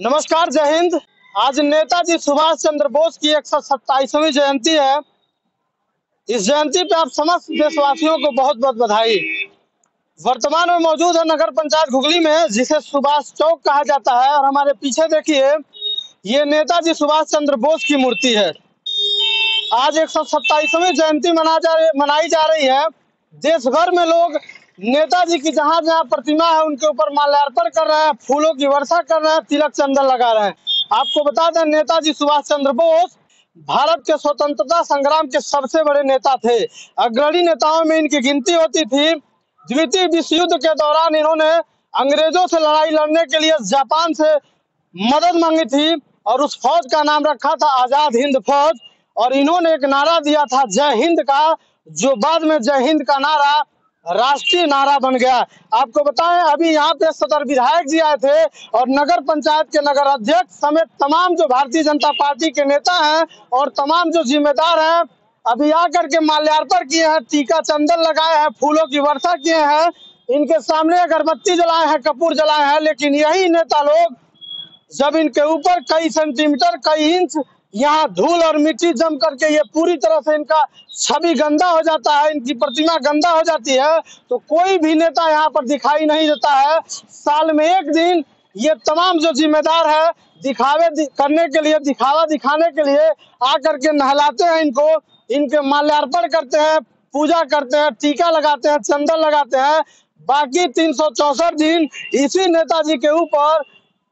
नमस्कार, जय हिंद। आज नेताजी सुभाष चंद्र बोस की 127वीं जयंती है। इस जयंती पे आप समस्त देशवासियों को बहुत बहुत बधाई। वर्तमान में मौजूद है नगर पंचायत घुगली में, जिसे सुभाष चौक कहा जाता है। और हमारे पीछे देखिए, ये नेताजी सुभाष चंद्र बोस की मूर्ति है। आज 127वीं जयंती मनाई जा रही है। देश भर में लोग नेताजी की जहां जहां प्रतिमा है उनके ऊपर माल्यार्पण कर रहे हैं, फूलों की वर्षा कर रहे हैं, तिलक चंदन लगा रहे हैं। आपको बता दें, नेताजी सुभाष चंद्र बोस भारत के स्वतंत्रता संग्राम के सबसे बड़े नेता थे। अग्रणी नेताओं में इनकी गिनती होती थी। द्वितीय विश्व युद्ध के दौरान इन्होंने अंग्रेजों से लड़ाई लड़ने के लिए जापान से मदद मांगी थी और उस फौज का नाम रखा था आजाद हिंद फौज। और इन्होंने एक नारा दिया था जय हिंद का, जो बाद में जय हिंद का नारा राष्ट्रीय नारा बन गया। आपको बताएं, अभी यहाँ पे सदर विधायक जी आए थे और नगर पंचायत के नगर अध्यक्ष समेत तमाम जो भारतीय जनता पार्टी के नेता हैं और तमाम जो जिम्मेदार हैं, अभी आकर के माल्यार्पण किए हैं, टीका चंदन लगाए हैं, फूलों की वर्षा किए हैं। इनके सामने अगरबत्ती जलाए हैं, कपूर जलाए हैं। लेकिन यही नेता लोग जब इनके ऊपर कई सेंटीमीटर, कई इंच यहाँ धूल और मिट्टी जम करके ये पूरी तरह से इनका छवि गंदा हो जाता है, इनकी प्रतिमा गंदा हो जाती है, तो कोई भी नेता यहाँ पर दिखाई नहीं देता है। साल में एक दिन ये तमाम जो जिम्मेदार है दिखावे करने के लिए, दिखावा दिखाने के लिए आकर के नहलाते हैं इनको, इनके माल्यार्पण करते हैं, पूजा करते हैं, टीका लगाते हैं, चंदन लगाते हैं। बाकी 364 दिन इसी नेताजी के ऊपर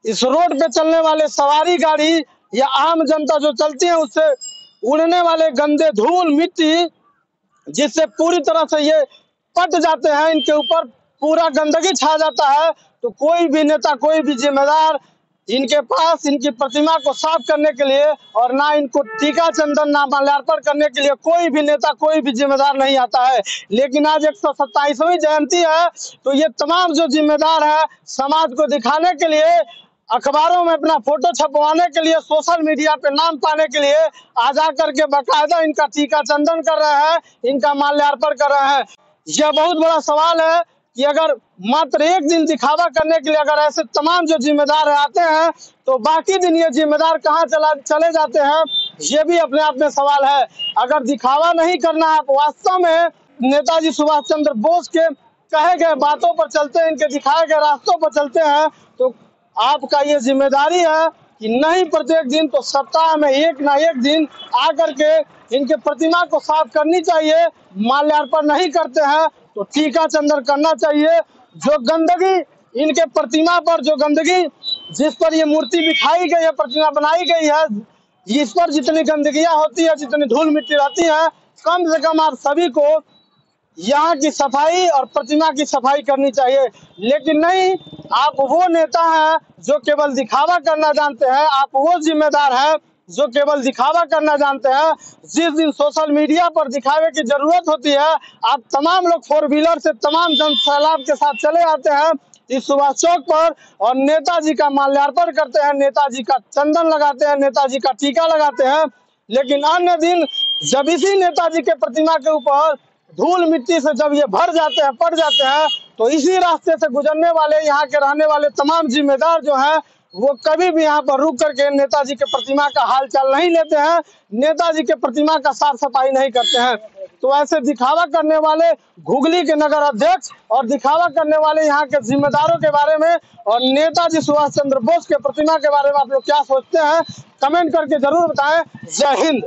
इस रोड पे चलने वाले सवारी गाड़ी या आम जनता जो चलती है उससे उड़ने वाले गंदे धूल मिट्टी, जिससे पूरी तरह से ये पट जाते हैं, इनके ऊपर पूरा गंदगी छा जाता है। तो कोई भी नेता, कोई भी जिम्मेदार इनके पास इनकी प्रतिमा को साफ करने के लिए और ना इनको टीका चंदन, ना माल्यार्पण करने के लिए कोई भी नेता, कोई भी जिम्मेदार नहीं आता है। लेकिन आज 127वीं जयंती है, तो ये तमाम जो जिम्मेदार है समाज को दिखाने के लिए, अखबारों में अपना फोटो छपवाने के लिए, सोशल मीडिया पे नाम पाने के लिए आज आकर के बाकायदा इनका टीका चंदन कर रहे हैं, इनका माल्यार्पण कर रहे हैं। यह बहुत बड़ा सवाल है कि अगर मात्र एक दिन दिखावा करने के लिए अगर ऐसे तमाम जो जिम्मेदार आते हैं, तो बाकी दिन ये जिम्मेदार कहाँ चले जाते हैं, ये भी अपने आप में सवाल है। अगर दिखावा नहीं करना है, आप वास्तव में नेताजी सुभाष चंद्र बोस के कहे गए बातों पर चलते हैं, इनके दिखाए गए रास्तों पर चलते हैं, तो आपका ये जिम्मेदारी है कि नहीं प्रत्येक दिन तो सप्ताह में एक ना एक दिन आकर के इनके प्रतिमा को साफ करनी चाहिए। माल्यार्पण नहीं करते हैं तो टीका चंदन करना चाहिए। जो गंदगी इनके प्रतिमा पर, जो गंदगी जिस पर ये मूर्ति बिठाई गई है, प्रतिमा बनाई गई है, इस पर जितनी गंदगियां होती है, जितनी धूल मिट्टी रहती है, कम से कम आप सभी को यहाँ की सफाई और प्रतिमा की सफाई करनी चाहिए। लेकिन नहीं, आप वो नेता हैं जो केवल दिखावा करना जानते हैं, आप वो जिम्मेदार हैं जो केवल दिखावा करना जानते हैं। जिस दिन सोशल मीडिया पर दिखावे की जरूरत होती है, आप तमाम लोग 4 व्हीलर से तमाम जन सैलाब के साथ चले आते हैं इस सुभाष चौक पर और नेताजी का माल्यार्पण करते हैं, नेताजी का चंदन लगाते हैं, नेताजी का टीका लगाते हैं। लेकिन अन्य दिन जब इसी नेताजी के प्रतिमा के ऊपर धूल मिट्टी से जब ये भर जाते हैं, पड़ जाते हैं, तो इसी रास्ते से गुजरने वाले, यहाँ के रहने वाले तमाम जिम्मेदार जो हैं, वो कभी भी यहाँ पर रुक करके नेताजी के प्रतिमा का हाल चाल नहीं लेते हैं, नेताजी के प्रतिमा का साफ सफाई नहीं करते हैं। तो ऐसे दिखावा करने वाले घुगली के नगर अध्यक्ष और दिखावा करने वाले यहाँ के जिम्मेदारों के बारे में और नेताजी सुभाष चंद्र बोस के प्रतिमा के बारे में आप लोग क्या सोचते हैं, कमेंट करके जरूर बताएं। जय हिंद।